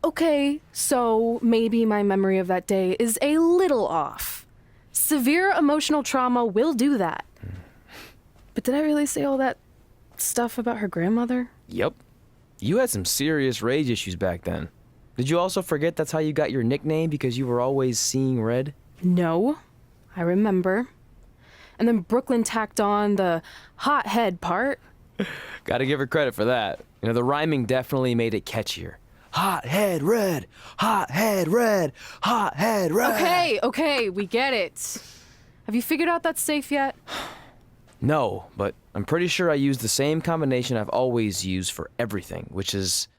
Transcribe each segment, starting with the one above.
Okay, so maybe my memory of that day is a little off. Severe emotional trauma will do that. But did I really say all that stuff about her grandmother? Yep. You had some serious rage issues back then. Did you also forget that's how you got your nickname because you were always seeing red? No, I remember. And then Brooklyn tacked on the hot head part. Gotta give her credit for that. You know, the rhyming definitely made it catchier. Hot head red, hot head red, hot head red. Okay, we get it. Have you figured out that safe yet? No, but I'm pretty sure I used the same combination I've always used for everything, which is...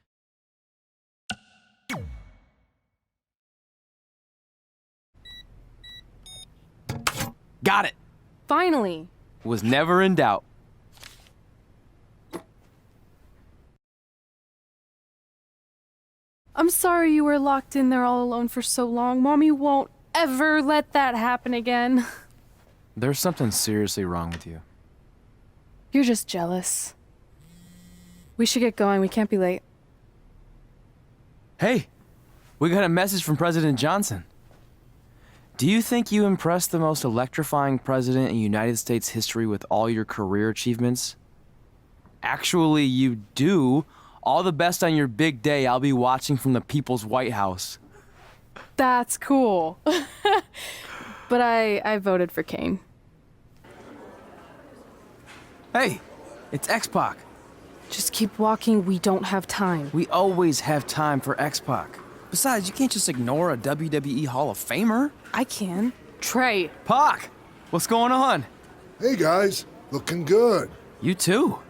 Got it! Finally. Was never in doubt. I'm sorry you were locked in there all alone for so long. Mommy won't ever let that happen again. There's something seriously wrong with you. You're just jealous. We should get going. We can't be late. Hey, we got a message from President Johnson. Do you think you impressed the most electrifying president in United States history with all your career achievements? Actually, you do. All the best on your big day. I'll be watching from the People's White House. That's cool. But I voted for Kane. Hey, it's X-Pac. Just keep walking. We don't have time. We always have time for X-Pac. Besides, you can't just ignore a WWE Hall of Famer. I can. Trey. Pac, what's going on? Hey guys, looking good. You too.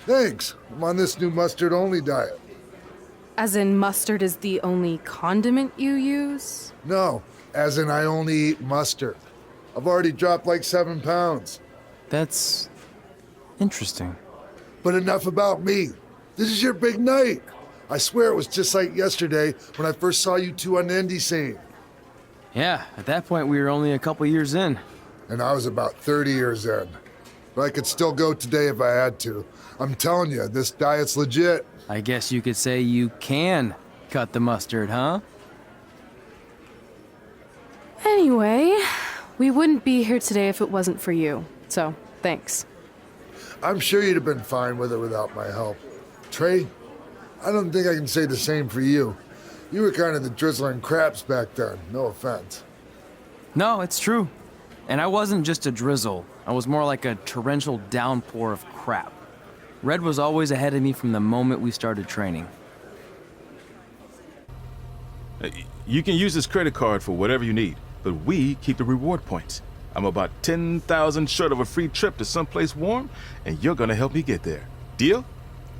Thanks. I'm on this new mustard-only diet. As in mustard is the only condiment you use? No, as in I only eat mustard. I've already dropped like 7 pounds. That's interesting. But enough about me. This is your big night. I swear it was just like yesterday when I first saw you two on the indie scene. Yeah, at that point we were only a couple years in. And I was about 30 years in. But I could still go today if I had to. I'm telling you, this diet's legit. I guess you could say you can cut the mustard, huh? Anyway, we wouldn't be here today if it wasn't for you. So, thanks. I'm sure you'd have been fine with it without my help. Trey, I don't think I can say the same for you. You were kind of the drizzling craps back then, no offense. No, it's true. And I wasn't just a drizzle. I was more like a torrential downpour of crap. Red was always ahead of me from the moment we started training. You can use this credit card for whatever you need, but we keep the reward points. I'm about 10,000 short of a free trip to someplace warm, and you're gonna help me get there. Deal?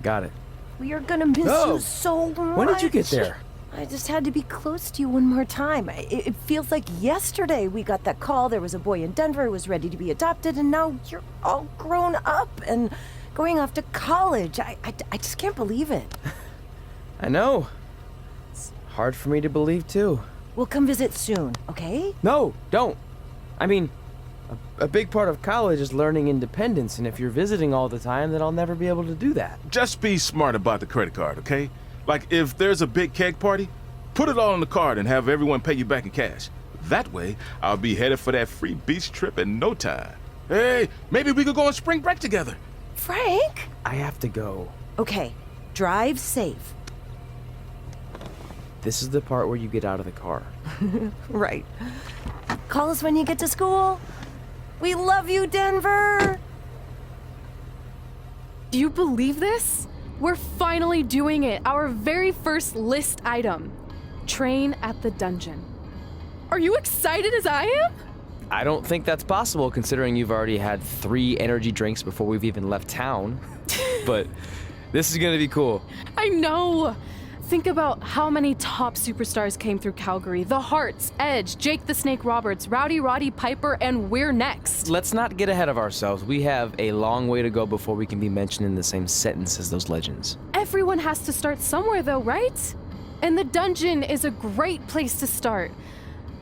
Got it. We are gonna miss you so much. When did you get there? I just had to be close to you one more time. It feels like yesterday we got that call. There was a boy in Denver who was ready to be adopted, and now you're all grown up and going off to college. I just can't believe it. I know. It's hard for me to believe, too. We'll come visit soon, okay? No, don't. I mean, a big part of college is learning independence, and if you're visiting all the time, then I'll never be able to do that. Just be smart about the credit card, okay? Like, if there's a big keg party, put it all on the card and have everyone pay you back in cash. That way, I'll be headed for that free beach trip in no time. Hey, maybe we could go on spring break together. Frank? I have to go. Okay, drive safe. This is the part where you get out of the car. Right. Call us when you get to school. We love you, Denver! Do you believe this? We're finally doing it. Our very first list item. Train at the dungeon. Are you excited as I am? I don't think that's possible considering you've already had 3 energy drinks before we've even left town. But this is gonna be cool. I know. Think about how many top superstars came through Calgary. The Hearts, Edge, Jake the Snake Roberts, Rowdy Roddy Piper, and we're next. Let's not get ahead of ourselves. We have a long way to go before we can be mentioned in the same sentence as those legends. Everyone has to start somewhere though, right? And the dungeon is a great place to start.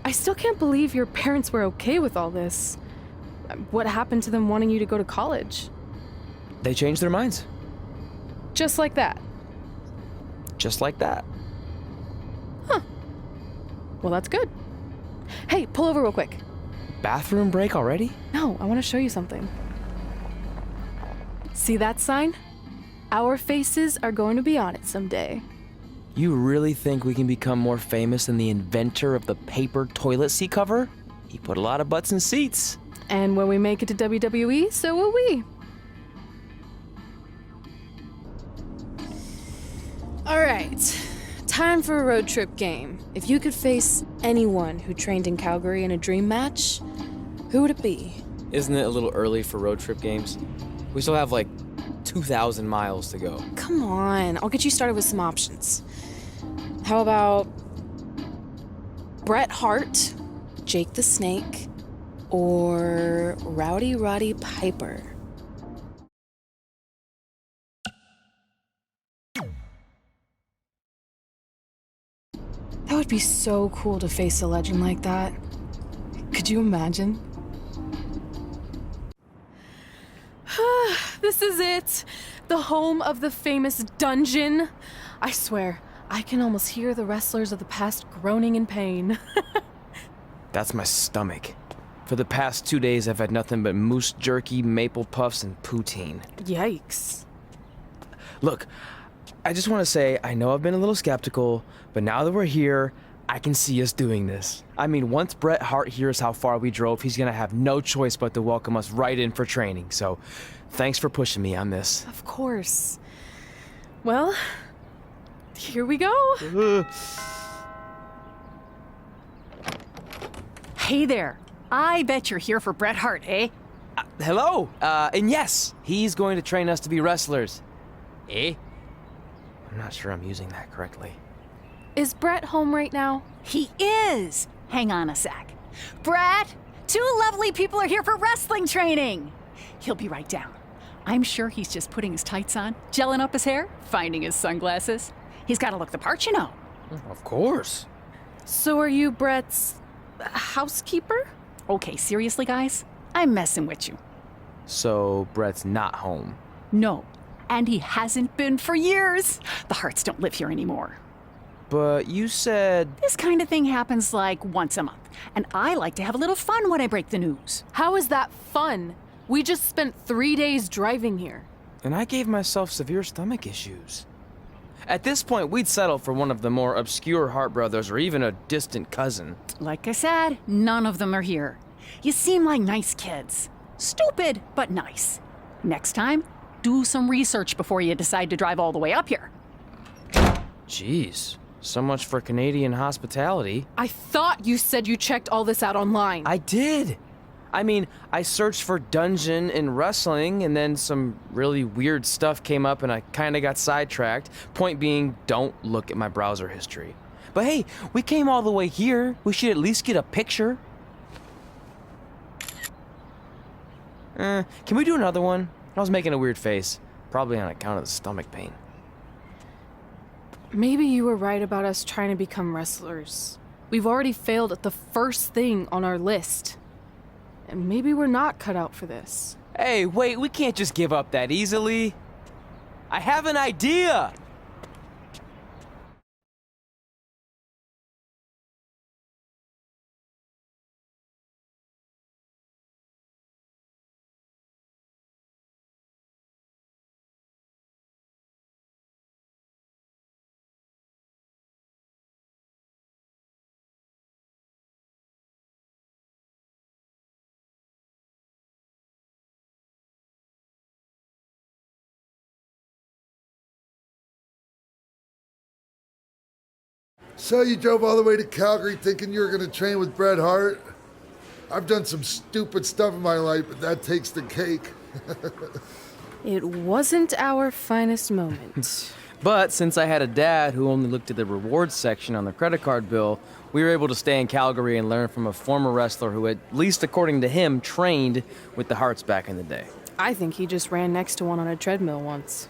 I still can't believe your parents were okay with all this. What happened to them wanting you to go to college? They changed their minds. Just like that. Just like that. Well, that's good. Hey, pull over real quick. Bathroom break already? No, I want to show you something. See that sign? Our faces are going to be on it someday. You really think we can become more famous than the inventor of the paper toilet seat cover? He put a lot of butts in seats. And when we make it to WWE, so will we. All right, time for a road trip game. If you could face anyone who trained in Calgary in a dream match, who would it be? Isn't it a little early for road trip games? We still have like 2,000 miles to go. Come on, I'll get you started with some options. How about Bret Hart, Jake the Snake, or Rowdy Roddy Piper? That would be so cool to face a legend like that. Could you imagine? This is it. The home of the famous dungeon. I swear, I can almost hear the wrestlers of the past groaning in pain. That's my stomach. For the past 2 days, I've had nothing but moose jerky, maple puffs, and poutine. Yikes. Look, I just want to say, I know I've been a little skeptical, but now that we're here, I can see us doing this. I mean, once Bret Hart hears how far we drove, he's gonna have no choice but to welcome us right in for training. So, thanks for pushing me on this. Of course. Well, here we go. Hey there. I bet you're here for Bret Hart, eh? Hello, and yes, he's going to train us to be wrestlers. Eh? I'm not sure I'm using that correctly. Is Bret home right now? He is. Hang on a sec. Bret, two lovely people are here for wrestling training. He'll be right down. I'm sure he's just putting his tights on, gelling up his hair, finding his sunglasses. He's got to look the part, you know. Of course. So are you Bret's housekeeper? Okay, seriously, guys? I'm messing with you. So, Bret's not home. No, and he hasn't been for years. The Harts don't live here anymore. But you said... This kind of thing happens like once a month, and I like to have a little fun when I break the news. How is that fun? We just spent 3 days driving here. And I gave myself severe stomach issues. At this point, we'd settle for one of the more obscure Hart brothers or even a distant cousin. Like I said, none of them are here. You seem like nice kids. Stupid, but nice. Next time, do some research before you decide to drive all the way up here. Jeez, so much for Canadian hospitality. I thought you said you checked all this out online. I did. I mean, I searched for dungeon in wrestling, and then some really weird stuff came up, and I kind of got sidetracked. Point being, don't look at my browser history. But hey, we came all the way here. We should at least get a picture. Can we do another one? I was making a weird face, probably on account of the stomach pain. Maybe you were right about us trying to become wrestlers. We've already failed at the first thing on our list. And maybe we're not cut out for this. Hey, wait, we can't just give up that easily. I have an idea! So you drove all the way to Calgary thinking you were going to train with Bret Hart? I've done some stupid stuff in my life, but that takes the cake. It wasn't our finest moment. But since I had a dad who only looked at the rewards section on the credit card bill, we were able to stay in Calgary and learn from a former wrestler who, at least according to him, trained with the Harts back in the day. I think he just ran next to one on a treadmill once.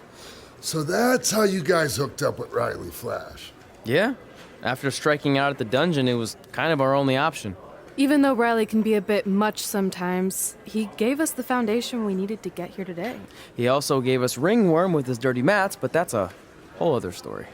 So that's how you guys hooked up with Reilley Flash. Yeah. After striking out at the dungeon, it was kind of our only option. Even though Reilley can be a bit much sometimes, he gave us the foundation we needed to get here today. He also gave us ringworm with his dirty mats, but that's a whole other story.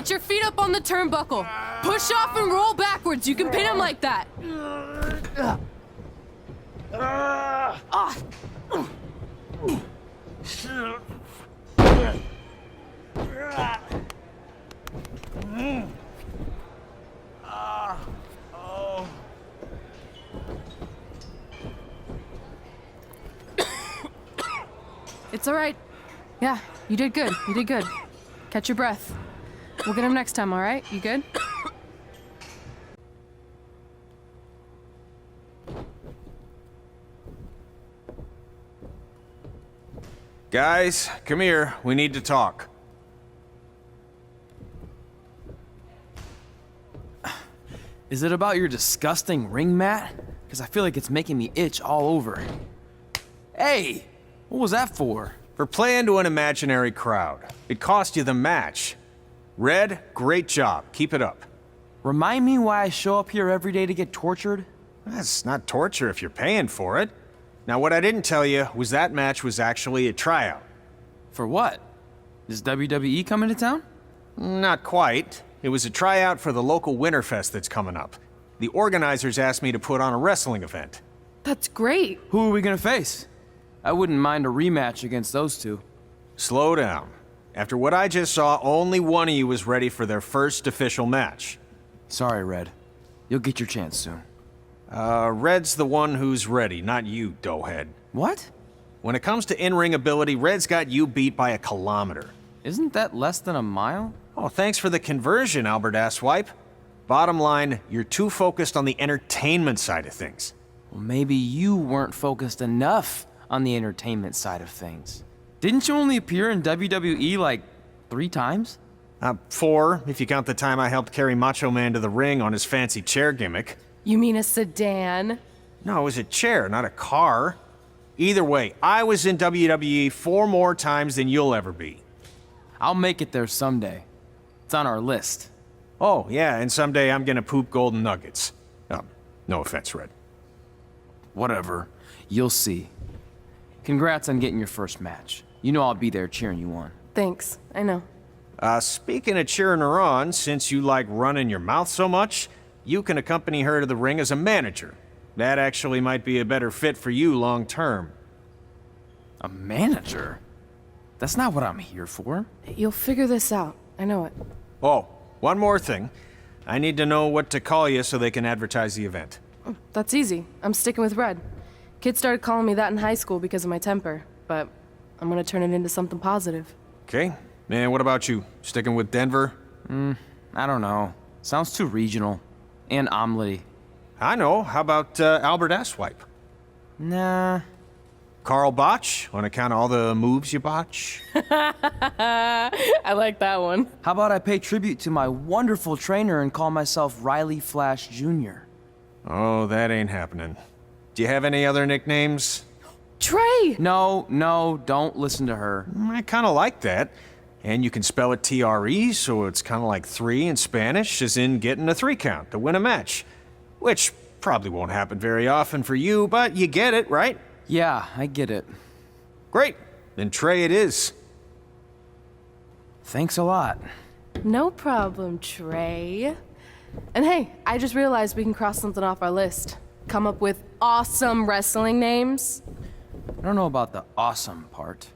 Get your feet up on the turnbuckle. Push off and roll backwards. You can pin him like that. It's all right. Yeah, you did good. You did good. Catch your breath. We'll get him next time, all right? You good? Guys, come here. We need to talk. Is it about your disgusting ring mat? Because I feel like it's making me itch all over. Hey! What was that for? For playing to an imaginary crowd. It cost you the match. Red, great job. Keep it up. Remind me why I show up here every day to get tortured? That's not torture if you're paying for it. Now, what I didn't tell you was that match was actually a tryout. For what? Is WWE coming to town? Not quite. It was a tryout for the local Winterfest that's coming up. The organizers asked me to put on a wrestling event. That's great. Who are we gonna face? I wouldn't mind a rematch against those two. Slow down. After what I just saw, only one of you was ready for their first official match. Sorry, Red. You'll get your chance soon. Red's the one who's ready, not you, doughhead. What? When it comes to in-ring ability, Red's got you beat by a kilometer. Isn't that less than a mile? Oh, thanks for the conversion, Albert Asswipe. Bottom line, you're too focused on the entertainment side of things. Well, maybe you weren't focused enough on the entertainment side of things. Didn't you only appear in WWE like 3 times? 4, if you count the time I helped carry Macho Man to the ring on his fancy chair gimmick. You mean a sedan? No, it was a chair, not a car. Either way, I was in WWE 4 more times than you'll ever be. I'll make it there someday. It's on our list. Oh, yeah, and someday I'm gonna poop golden nuggets. No offense, Red. Whatever. You'll see. Congrats on getting your first match. You know I'll be there cheering you on. Thanks. I know. Speaking of cheering her on, since you like running your mouth so much, you can accompany her to the ring as a manager. That actually might be a better fit for you long term. A manager? That's not what I'm here for. You'll figure this out. I know it. Oh, one more thing. I need to know what to call you so they can advertise the event. That's easy. I'm sticking with Red. Kids started calling me that in high school because of my temper, but I'm gonna turn it into something positive. Okay. And what about you? Sticking with Denver? I don't know. Sounds too regional. And omelette-y. I know. How about Albert Asswipe? Nah. Carl Botch, on account of all the moves you botch? I like that one. How about I pay tribute to my wonderful trainer and call myself Reilley Flash Jr.? Oh, that ain't happening. Do you have any other nicknames? Trey! No, don't listen to her. I kind of like that. And you can spell it T-R-E, so it's kind of like 3 in Spanish, as in getting a 3 count to win a match. Which probably won't happen very often for you, but you get it, right? Yeah, I get it. Great. Then Trey it is. Thanks a lot. No problem, Trey. And hey, I just realized we can cross something off our list. Come up with awesome wrestling names. I don't know about the awesome part.